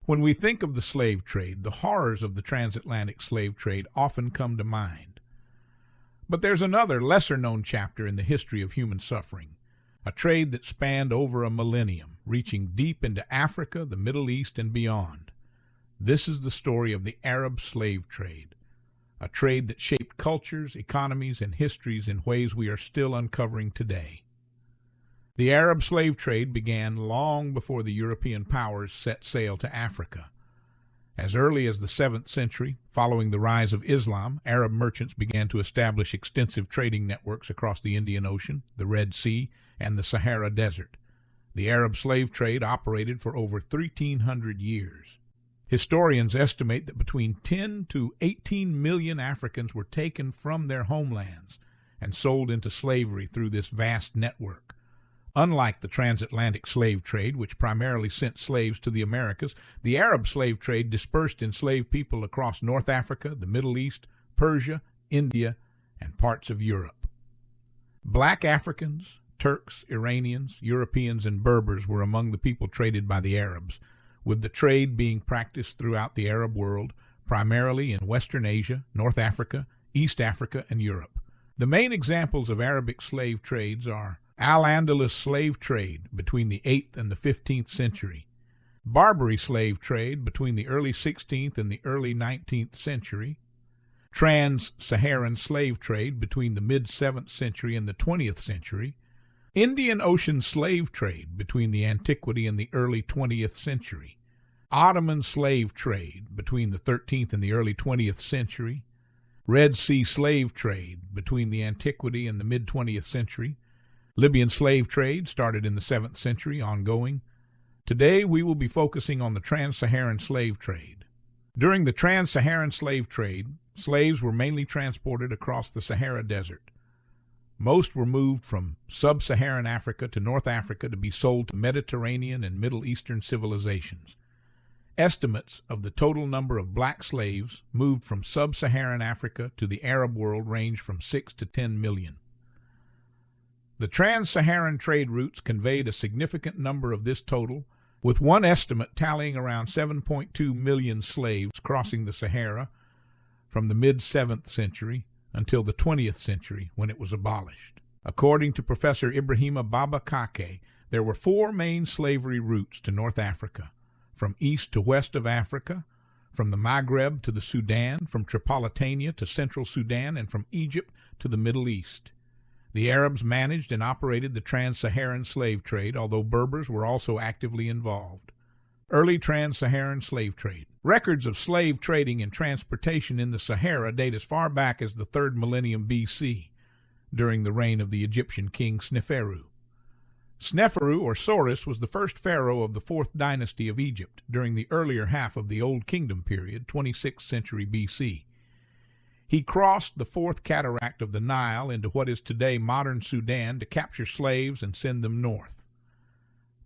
When we think of the slave trade, the horrors of the transatlantic slave trade often come to mind. But there's another, lesser-known chapter in the history of human suffering, a trade that spanned over a millennium, reaching deep into Africa, the Middle East, and beyond. This is the story of the Arab slave trade, a trade that shaped cultures, economies, and histories in ways we are still uncovering today. The Arab slave trade began long before the European powers set sail to Africa. As early as the 7th century, following the rise of Islam, Arab merchants began to establish extensive trading networks across the Indian Ocean, the Red Sea, and the Sahara Desert. The Arab slave trade operated for over 1,300 years. Historians estimate that between 10 to 18 million Africans were taken from their homelands and sold into slavery through this vast network. Unlike the transatlantic slave trade, which primarily sent slaves to the Americas, the Arab slave trade dispersed enslaved people across North Africa, the Middle East, Persia, India, and parts of Europe. Black Africans, Turks, Iranians, Europeans, and Berbers were among the people traded by the Arabs, with the trade being practiced throughout the Arab world, primarily in Western Asia, North Africa, East Africa, and Europe. The main examples of Arabic slave trades are Al-Andalus slave trade between the 8th and the 15th century, Barbary slave trade between the early 16th and the early 19th century, Trans-Saharan slave trade between the mid-7th century and the 20th century, Indian Ocean slave trade between the antiquity and the early 20th century, Ottoman slave trade between the 13th and the early 20th century, Red Sea slave trade between the antiquity and the mid-20th century, Libyan slave trade started in the 7th century, ongoing. Today we will be focusing on the Trans-Saharan slave trade. During the Trans-Saharan slave trade, slaves were mainly transported across the Sahara Desert. Most were moved from sub-Saharan Africa to North Africa to be sold to Mediterranean and Middle Eastern civilizations. Estimates of the total number of black slaves moved from sub-Saharan Africa to the Arab world range from 6 to 10 million. The Trans-Saharan trade routes conveyed a significant number of this total, with one estimate tallying around 7.2 million slaves crossing the Sahara from the mid-7th century until the 20th century, when it was abolished. According to Professor Ibrahima Baba Kake, there were 4 main slavery routes to North Africa, from east to west of Africa, from the Maghreb to the Sudan, from Tripolitania to central Sudan, and from Egypt to the Middle East. The Arabs managed and operated the Trans-Saharan slave trade, although Berbers were also actively involved. Early Trans-Saharan slave trade. Records of slave trading and transportation in the Sahara date as far back as the 3rd millennium BC, during the reign of the Egyptian king Sneferu. Sneferu, or Soris, was the first pharaoh of the 4th dynasty of Egypt during the earlier half of the Old Kingdom period, 26th century BC. He crossed the 4th cataract of the Nile into what is today modern Sudan to capture slaves and send them north.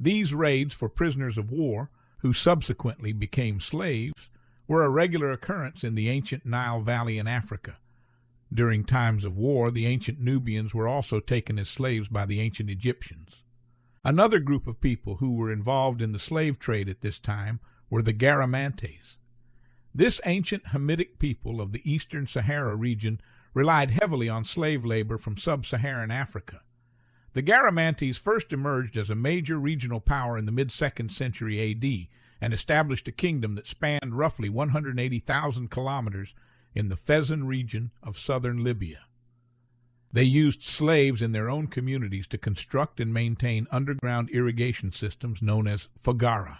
These raids for prisoners of war, who subsequently became slaves, were a regular occurrence in the ancient Nile Valley in Africa. During times of war, the ancient Nubians were also taken as slaves by the ancient Egyptians. Another group of people who were involved in the slave trade at this time were the Garamantes. This ancient Hamitic people of the eastern Sahara region relied heavily on slave labor from sub-Saharan Africa. The Garamantes first emerged as a major regional power in the mid-2nd century AD and established a kingdom that spanned roughly 180,000 kilometers in the Fezzan region of southern Libya. They used slaves in their own communities to construct and maintain underground irrigation systems known as fagara.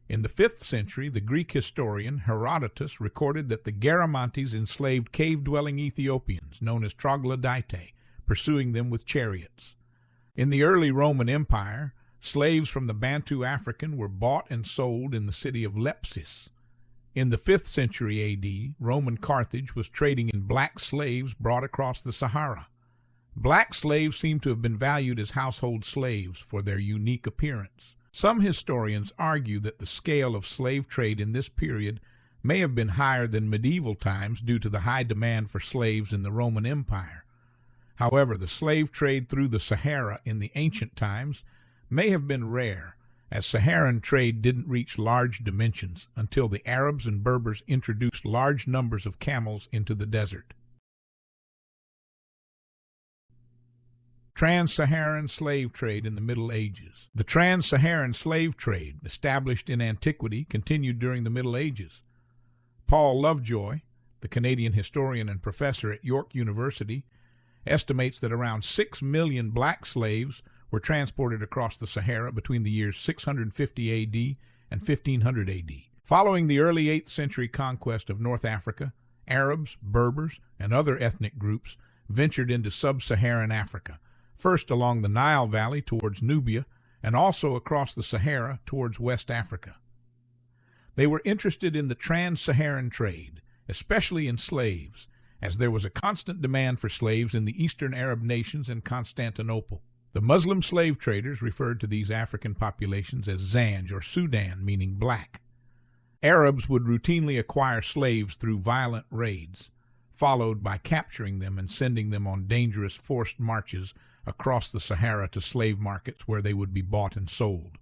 In the 5th century, the Greek historian Herodotus recorded that the Garamantes enslaved cave-dwelling Ethiopians, known as troglodytae, pursuing them with chariots. In the early Roman Empire, slaves from the Bantu African were bought and sold in the city of Lepsis. In the 5th century AD, Roman Carthage was trading in black slaves brought across the Sahara. Black slaves seem to have been valued as household slaves for their unique appearance. Some historians argue that the scale of slave trade in this period may have been higher than medieval times due to the high demand for slaves in the Roman Empire. However, the slave trade through the Sahara in the ancient times may have been rare, as Saharan trade didn't reach large dimensions until the Arabs and Berbers introduced large numbers of camels into the desert. Trans-Saharan slave trade in the Middle Ages. The Trans-Saharan slave trade, established in antiquity, continued during the Middle Ages. Paul Lovejoy, the Canadian historian and professor at York University, estimates that around 6 million black slaves were transported across the Sahara between the years 650 A.D. and 1500 A.D. Following the early 8th century conquest of North Africa, Arabs, Berbers, and other ethnic groups ventured into sub-Saharan Africa, first along the Nile Valley towards Nubia, and also across the Sahara towards West Africa. They were interested in the Trans-Saharan trade, especially in slaves, as there was a constant demand for slaves in the Eastern Arab nations and Constantinople. The Muslim slave traders referred to these African populations as Zanj or Sudan, meaning black. Arabs would routinely acquire slaves through violent raids, followed by capturing them and sending them on dangerous forced marches across the Sahara to slave markets where they would be bought and sold.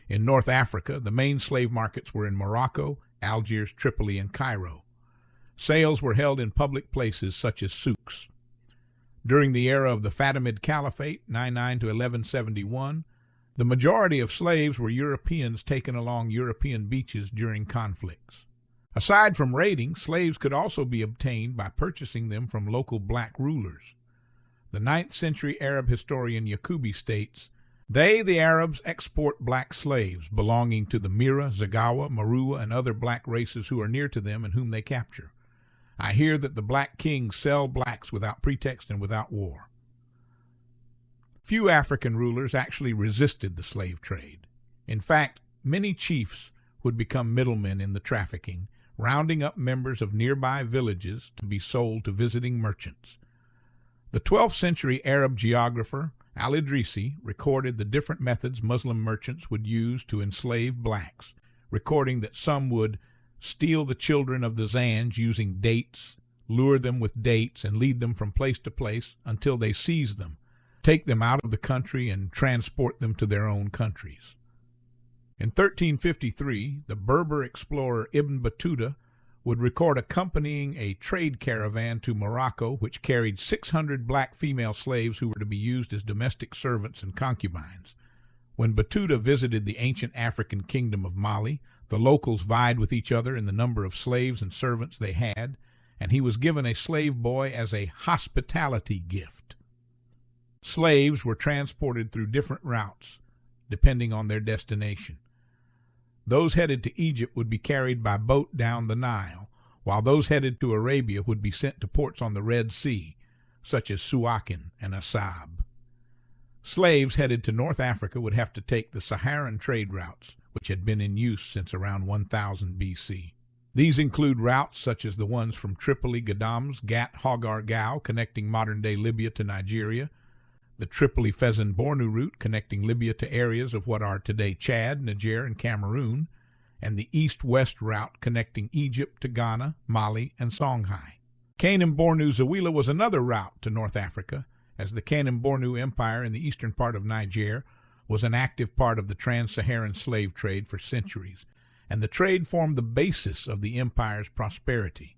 In North Africa, the main slave markets were in Morocco, Algiers, Tripoli, and Cairo. Sales were held in public places such as souks. During the era of the Fatimid Caliphate, 99 to 1171, the majority of slaves were Europeans taken along European beaches during conflicts. Aside from raiding, slaves could also be obtained by purchasing them from local black rulers. The 9th century Arab historian Yaqubi states, "They, the Arabs, export black slaves belonging to the Mira, Zagawa, Marua, and other black races who are near to them and whom they capture. I hear that the black kings sell blacks without pretext and without war." Few African rulers actually resisted the slave trade. In fact, many chiefs would become middlemen in the trafficking, rounding up members of nearby villages to be sold to visiting merchants. The 12th century Arab geographer Al-Idrisi recorded the different methods Muslim merchants would use to enslave blacks, recording that some would steal the children of the Zanj using dates, lure them with dates, and lead them from place to place until they seized them, take them out of the country, and transport them to their own countries. In 1353, the Berber explorer Ibn Battuta would record accompanying a trade caravan to Morocco which carried 600 black female slaves who were to be used as domestic servants and concubines. When Battuta visited the ancient African kingdom of Mali, the locals vied with each other in the number of slaves and servants they had, and he was given a slave boy as a hospitality gift. Slaves were transported through different routes, depending on their destination. Those headed to Egypt would be carried by boat down the Nile, while those headed to Arabia would be sent to ports on the Red Sea, such as Suakin and Asab. Slaves headed to North Africa would have to take the Saharan trade routes, which had been in use since around 1000 B.C. These include routes such as the ones from Tripoli, Gadam's, Gat, Hogar, Gao, connecting modern-day Libya to Nigeria, the Tripoli-Fezzan-Bornu route connecting Libya to areas of what are today Chad, Niger, and Cameroon, and the east-west route connecting Egypt to Ghana, Mali, and Songhai. Kanem-Bornu-Zawila was another route to North Africa, as the Kanem-Bornu Empire in the eastern part of Niger was an active part of the Trans-Saharan slave trade for centuries, and the trade formed the basis of the empire's prosperity.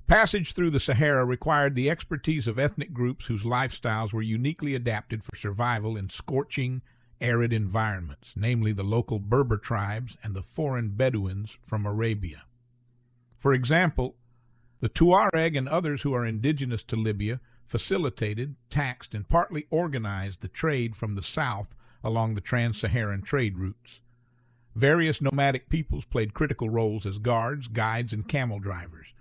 Passage through the Sahara required the expertise of ethnic groups whose lifestyles were uniquely adapted for survival in scorching, arid environments, namely the local Berber tribes and the foreign Bedouins from Arabia. For example, the Tuareg and others who are indigenous to Libya facilitated, taxed, and partly organized the trade from the south along the Trans-Saharan trade routes. Various nomadic peoples played critical roles as guards, guides, and camel drivers.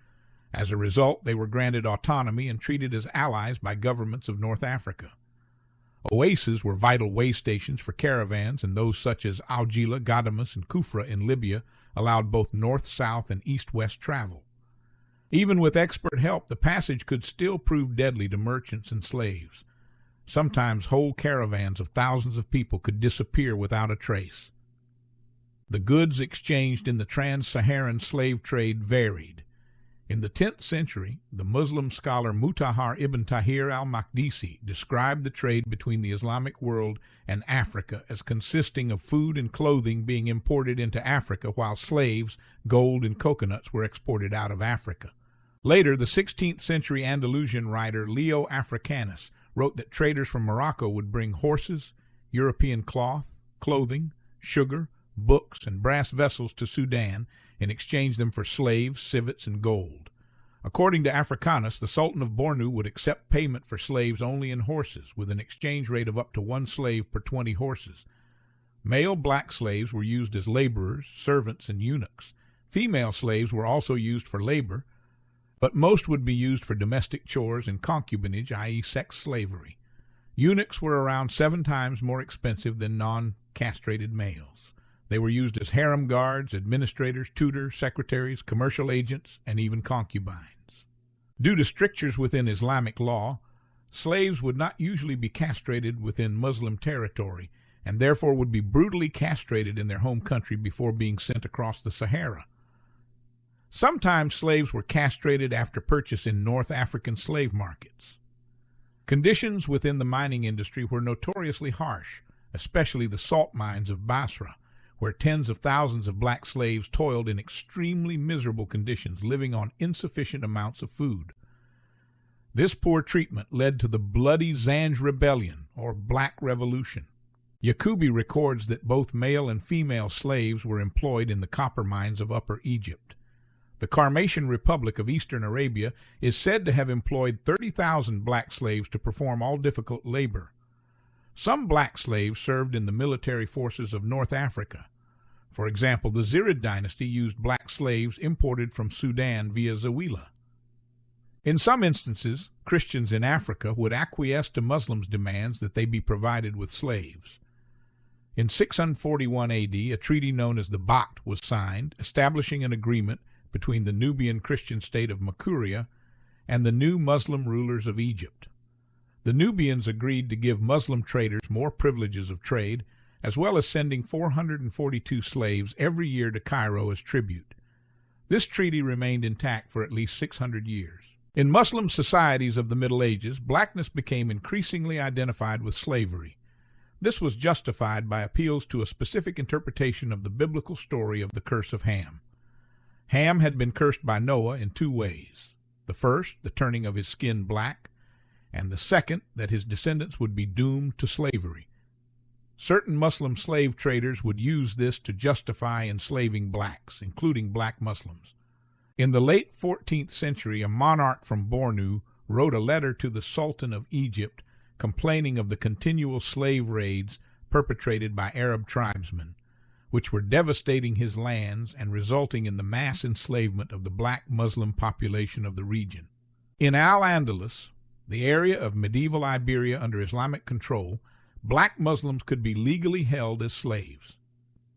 As a result, they were granted autonomy and treated as allies by governments of North Africa. Oases were vital way stations for caravans, and those such as Aljila, Ghadames, and Kufra in Libya allowed both north-south and east-west travel. Even with expert help, the passage could still prove deadly to merchants and slaves. Sometimes whole caravans of thousands of people could disappear without a trace. The goods exchanged in the Trans-Saharan slave trade varied. In the 10th century, the Muslim scholar Mutahhar ibn Tahir al-Maqdisi described the trade between the Islamic world and Africa as consisting of food and clothing being imported into Africa, while slaves, gold, and coconuts were exported out of Africa. Later, the 16th century Andalusian writer Leo Africanus wrote that traders from Morocco would bring horses, European cloth, clothing, sugar, books, and brass vessels to Sudan and exchange them for slaves, civets, and gold. According to Africanus, the Sultan of Bornu would accept payment for slaves only in horses, with an exchange rate of up to 1 slave per 20 horses. Male black slaves were used as laborers, servants, and eunuchs. Female slaves were also used for labor, but most would be used for domestic chores and concubinage, i.e. sex slavery. Eunuchs were around 7 times more expensive than non-castrated males. They were used as harem guards, administrators, tutors, secretaries, commercial agents, and even concubines. Due to strictures within Islamic law, slaves would not usually be castrated within Muslim territory, and therefore would be brutally castrated in their home country before being sent across the Sahara. Sometimes slaves were castrated after purchase in North African slave markets. Conditions within the mining industry were notoriously harsh, especially the salt mines of Basra, where tens of thousands of black slaves toiled in extremely miserable conditions, living on insufficient amounts of food. This poor treatment led to the bloody Zanj Rebellion, or Black Revolution. Yaqubi records that both male and female slaves were employed in the copper mines of Upper Egypt. The Carmatian Republic of Eastern Arabia is said to have employed 30,000 black slaves to perform all difficult labor. Some black slaves served in the military forces of North Africa. For example, the Zirid dynasty used black slaves imported from Sudan via Zawila. In some instances, Christians in Africa would acquiesce to Muslims' demands that they be provided with slaves. In 641 AD, a treaty known as the Baht was signed, establishing an agreement between the Nubian Christian state of Makuria and the new Muslim rulers of Egypt. The Nubians agreed to give Muslim traders more privileges of trade, as well as sending 442 slaves every year to Cairo as tribute. This treaty remained intact for at least 600 years. In Muslim societies of the Middle Ages, blackness became increasingly identified with slavery. This was justified by appeals to a specific interpretation of the biblical story of the curse of Ham. Ham had been cursed by Noah in 2 ways. The first, the turning of his skin black, and the second, that his descendants would be doomed to slavery. Certain Muslim slave traders would use this to justify enslaving blacks, including black Muslims. In the late 14th century, a monarch from Bornu wrote a letter to the Sultan of Egypt complaining of the continual slave raids perpetrated by Arab tribesmen, which were devastating his lands and resulting in the mass enslavement of the black Muslim population of the region. In Al-Andalus, the area of medieval Iberia under Islamic control, black Muslims could be legally held as slaves.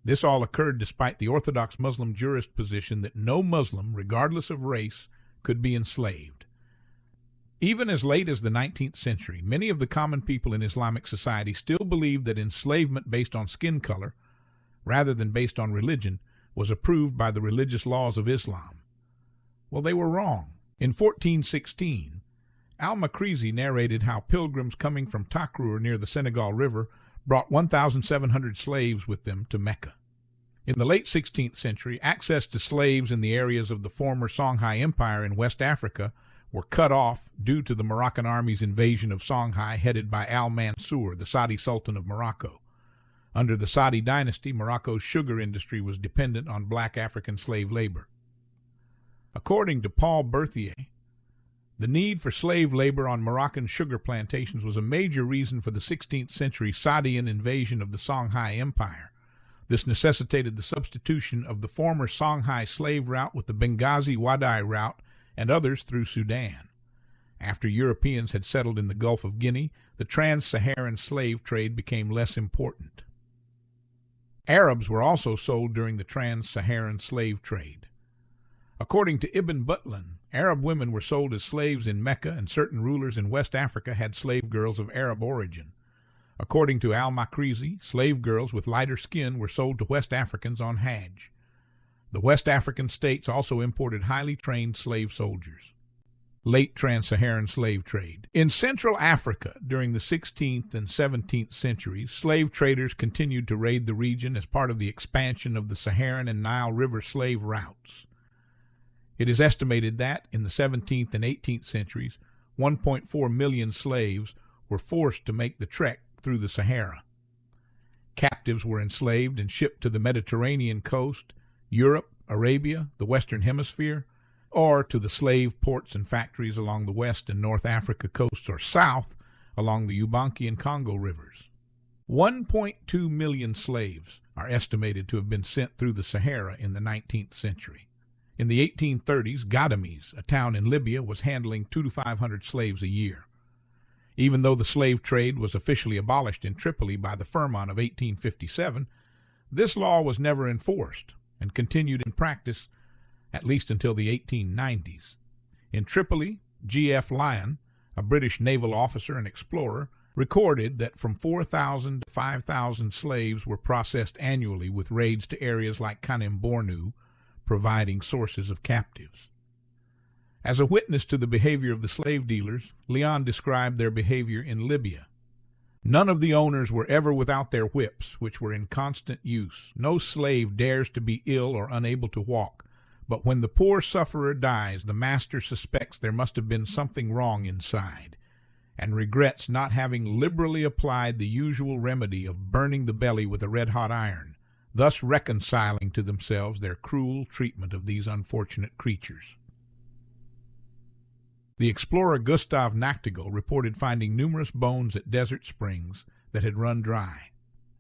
This all occurred despite the Orthodox Muslim jurist position that no Muslim, regardless of race, could be enslaved. Even as late as the 19th century, many of the common people in Islamic society still believed that enslavement based on skin color, rather than based on religion, was approved by the religious laws of Islam. Well, they were wrong. In 1416, Al-Makrizi narrated how pilgrims coming from Takrur near the Senegal River brought 1,700 slaves with them to Mecca. In the late 16th century, access to slaves in the areas of the former Songhai Empire in West Africa were cut off due to the Moroccan army's invasion of Songhai headed by Al-Mansur, the Saadi Sultan of Morocco. Under the Saadi dynasty, Morocco's sugar industry was dependent on black African slave labor. According to Paul Berthier, the need for slave labor on Moroccan sugar plantations was a major reason for the 16th century Saadian invasion of the Songhai Empire. This necessitated the substitution of the former Songhai slave route with the Benghazi-Wadai route and others through Sudan. After Europeans had settled in the Gulf of Guinea, the Trans-Saharan slave trade became less important. Arabs were also sold during the Trans-Saharan slave trade. According to Ibn Butlan, Arab women were sold as slaves in Mecca, and certain rulers in West Africa had slave girls of Arab origin. According to Al-Makrizi, slave girls with lighter skin were sold to West Africans on Hajj. The West African states also imported highly trained slave soldiers. Late Trans-Saharan slave trade. In Central Africa during the 16th and 17th centuries, slave traders continued to raid the region as part of the expansion of the Saharan and Nile River slave routes. It is estimated that, in the 17th and 18th centuries, 1.4 million slaves were forced to make the trek through the Sahara. Captives were enslaved and shipped to the Mediterranean coast, Europe, Arabia, the Western Hemisphere, or to the slave ports and factories along the West and North Africa coasts, or south along the Ubangi and Congo rivers. 1.2 million slaves are estimated to have been sent through the Sahara in the 19th century. In the 1830s, Gadames, a town in Libya, was handling 200 to 500 slaves a year. Even though the slave trade was officially abolished in Tripoli by the Firman of 1857, this law was never enforced and continued in practice at least until the 1890s. In Tripoli, G.F. Lyon, a British naval officer and explorer, recorded that from 4,000 to 5,000 slaves were processed annually with raids to areas like Kanem Bornu, providing sources of captives. As a witness to the behavior of the slave dealers, Lyon described their behavior in Libya. None of the owners were ever without their whips, which were in constant use. No slave dares to be ill or unable to walk. But when the poor sufferer dies, the master suspects there must have been something wrong inside, and regrets not having liberally applied the usual remedy of burning the belly with a red-hot iron, thus reconciling to themselves their cruel treatment of these unfortunate creatures. The explorer Gustav Nachtigal reported finding numerous bones at desert springs that had run dry.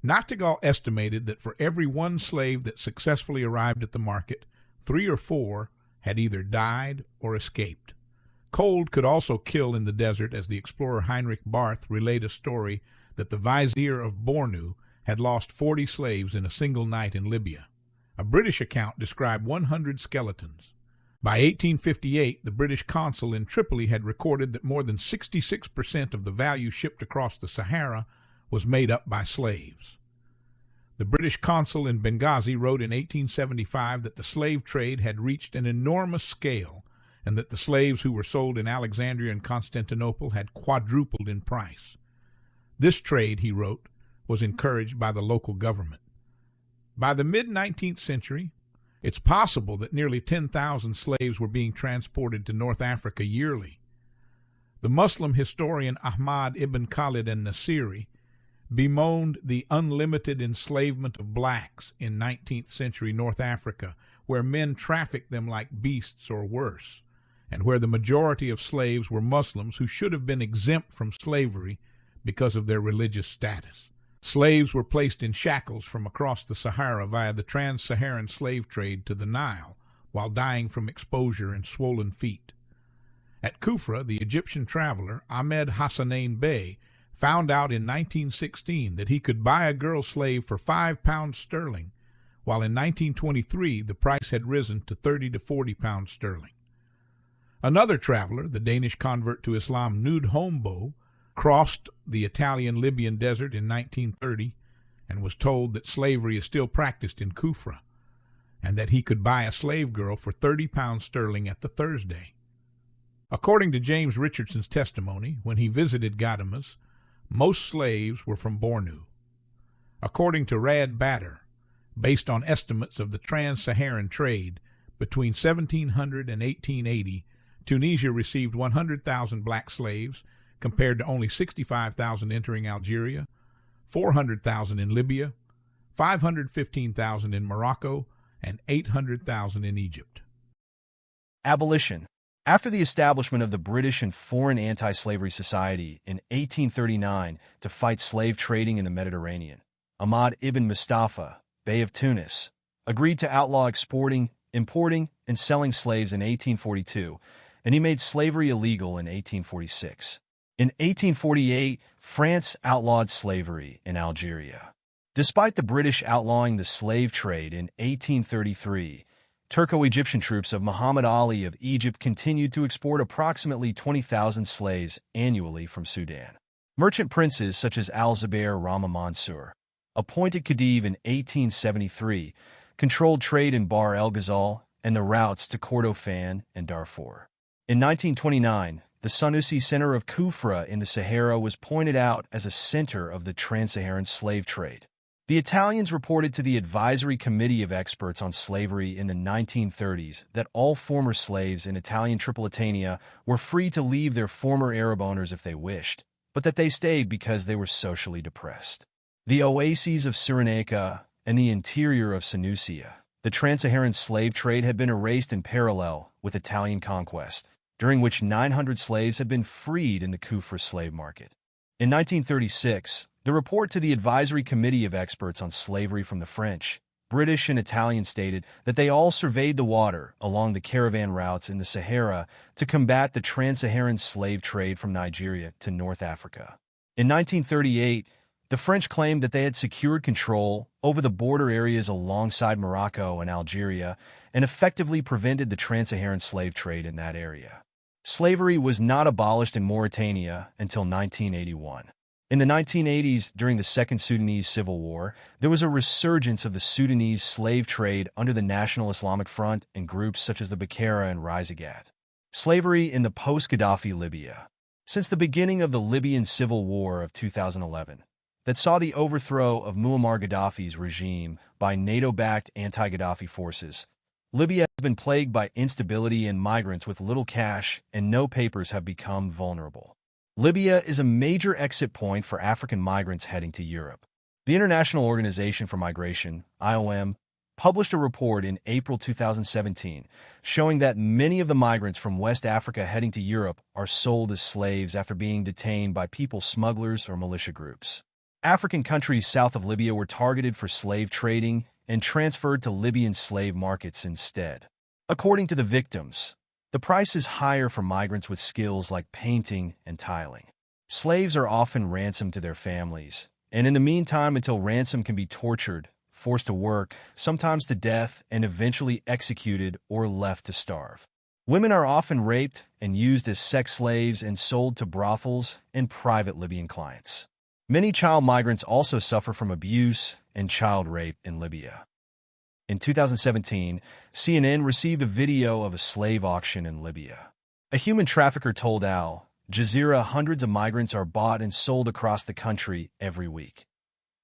Nachtigal estimated that for every one slave that successfully arrived at the market, 3 or 4 had either died or escaped. Cold could also kill in the desert, as the explorer Heinrich Barth relayed a story that the vizier of Bornu had lost 40 slaves in a single night in Libya. A British account described 100 skeletons. By 1858, the British consul in Tripoli had recorded that more than 66% of the value shipped across the Sahara was made up by slaves. The British consul in Benghazi wrote in 1875 that the slave trade had reached an enormous scale and that the slaves who were sold in Alexandria and Constantinople had quadrupled in price. This trade, he wrote, was encouraged by the local government. By the mid-19th century, it's possible that nearly 10,000 slaves were being transported to North Africa yearly. The Muslim historian Ahmad ibn Khalid an-Nasiri bemoaned the unlimited enslavement of blacks in 19th century North Africa, where men trafficked them like beasts or worse, and where the majority of slaves were Muslims who should have been exempt from slavery because of their religious status. Slaves were placed in shackles from across the Sahara via the Trans-Saharan slave trade to the Nile, while dying from exposure and swollen feet. At Kufra, the Egyptian traveler Ahmed Hassanain Bey found out in 1916 that he could buy a girl slave for £5 sterling, while in 1923 the price had risen to 30 to 40 pounds sterling. Another traveler, the Danish convert to Islam Knud Hombo, crossed the Italian-Libyan desert in 1930 and was told that slavery is still practiced in Kufra, and that he could buy a slave girl for 30 pounds sterling at the Thursday. According to James Richardson's testimony, when he visited Gadames, most slaves were from Bornu. According to Rad Bader, based on estimates of the Trans-Saharan trade, between 1700 and 1880, Tunisia received 100,000 black slaves, compared to only 65,000 entering Algeria, 400,000 in Libya, 515,000 in Morocco, and 800,000 in Egypt. Abolition. After the establishment of the British and Foreign Anti-Slavery Society in 1839 to fight slave trading in the Mediterranean, Ahmad ibn Mustafa, Bey of Tunis, agreed to outlaw exporting, importing, and selling slaves in 1842, and he made slavery illegal in 1846. In 1848, France outlawed slavery in Algeria. Despite the British outlawing the slave trade in 1833, Turco-Egyptian troops of Muhammad Ali of Egypt continued to export approximately 20,000 slaves annually from Sudan. Merchant princes such as Al-Zubair Rama Mansur, appointed Khedive in 1873, controlled trade in Bahr el Ghazal and the routes to Kordofan and Darfur. In 1929, the Sanusi Center of Kufra in the Sahara was pointed out as a center of the Trans-Saharan slave trade. The Italians reported to the Advisory Committee of Experts on Slavery in the 1930s that all former slaves in Italian Tripolitania were free to leave their former Arab owners if they wished, but that they stayed because they were socially depressed. The oases of Cyrenaica and the interior of Sanusia, the Trans-Saharan slave trade had been erased in parallel with Italian conquest, during which 900 slaves had been freed in the Kufra slave market. In 1936, the report to the Advisory Committee of Experts on Slavery from the French, British, and Italian stated that they all surveyed the water along the caravan routes in the Sahara to combat the Trans-Saharan slave trade from Nigeria to North Africa. In 1938, the French claimed that they had secured control over the border areas alongside Morocco and Algeria and effectively prevented the Trans-Saharan slave trade in that area. Slavery was not abolished in Mauritania until 1981. In the 1980s, during the Second Sudanese Civil War, there was a resurgence of the Sudanese slave trade under the National Islamic Front and groups such as the Bakara and Rizagat. Slavery in the post-Gaddafi Libya. Since the beginning of the Libyan Civil War of 2011, that saw the overthrow of Muammar Gaddafi's regime by NATO-backed anti-Gaddafi forces, Libya has been plagued by instability, and migrants with little cash and no papers have become vulnerable. Libya is a major exit point for African migrants heading to Europe. The International Organization for Migration, IOM, published a report in April 2017 showing that many of the migrants from West Africa heading to Europe are sold as slaves after being detained by people smugglers or militia groups. African countries south of Libya were targeted for slave trading and transferred to Libyan slave markets instead. According to the victims, the price is higher for migrants with skills like painting and tiling. Slaves are often ransomed to their families, and in the meantime, until ransom can be tortured, forced to work, sometimes to death, and eventually executed or left to starve. Women are often raped and used as sex slaves and sold to brothels and private Libyan clients. Many child migrants also suffer from abuse and child rape in Libya. In 2017, CNN received a video of a slave auction in Libya. A human trafficker told Al Jazeera hundreds of migrants are bought and sold across the country every week.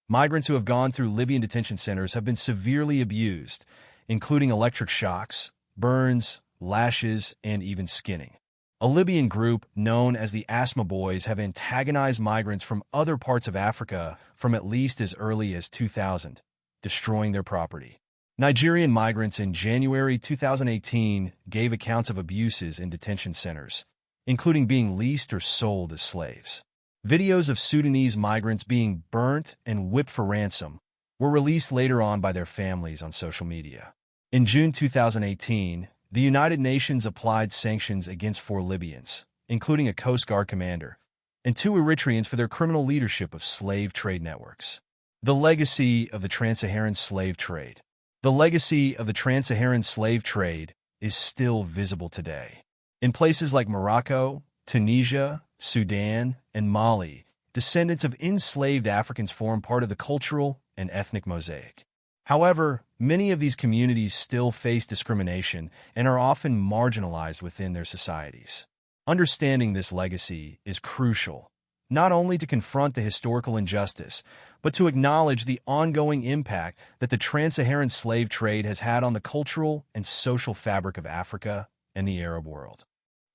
Migrants who have gone through Libyan detention centers have been severely abused, including electric shocks, burns, lashes, and even skinning. A Libyan group known as the Asma Boys have antagonized migrants from other parts of Africa from at least as early as 2000, destroying their property. Nigerian migrants in January 2018 gave accounts of abuses in detention centers, including being leased or sold as slaves. Videos of Sudanese migrants being burnt and whipped for ransom were released later on by their families on social media. In June 2018, the United Nations applied sanctions against 4 Libyans, including a Coast Guard commander, and 2 Eritreans for their criminal leadership of slave trade networks. The legacy of the Trans-Saharan slave trade. The legacy of the Trans-Saharan slave trade is still visible today. In places like Morocco, Tunisia, Sudan, and Mali, descendants of enslaved Africans form part of the cultural and ethnic mosaic. However, many of these communities still face discrimination and are often marginalized within their societies. Understanding this legacy is crucial, not only to confront the historical injustice, but to acknowledge the ongoing impact that the Trans-Saharan slave trade has had on the cultural and social fabric of Africa and the Arab world.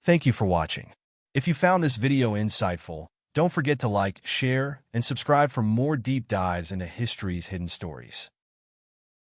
Thank you for watching. If you found this video insightful, don't forget to like, share, and subscribe for more deep dives into history's hidden stories.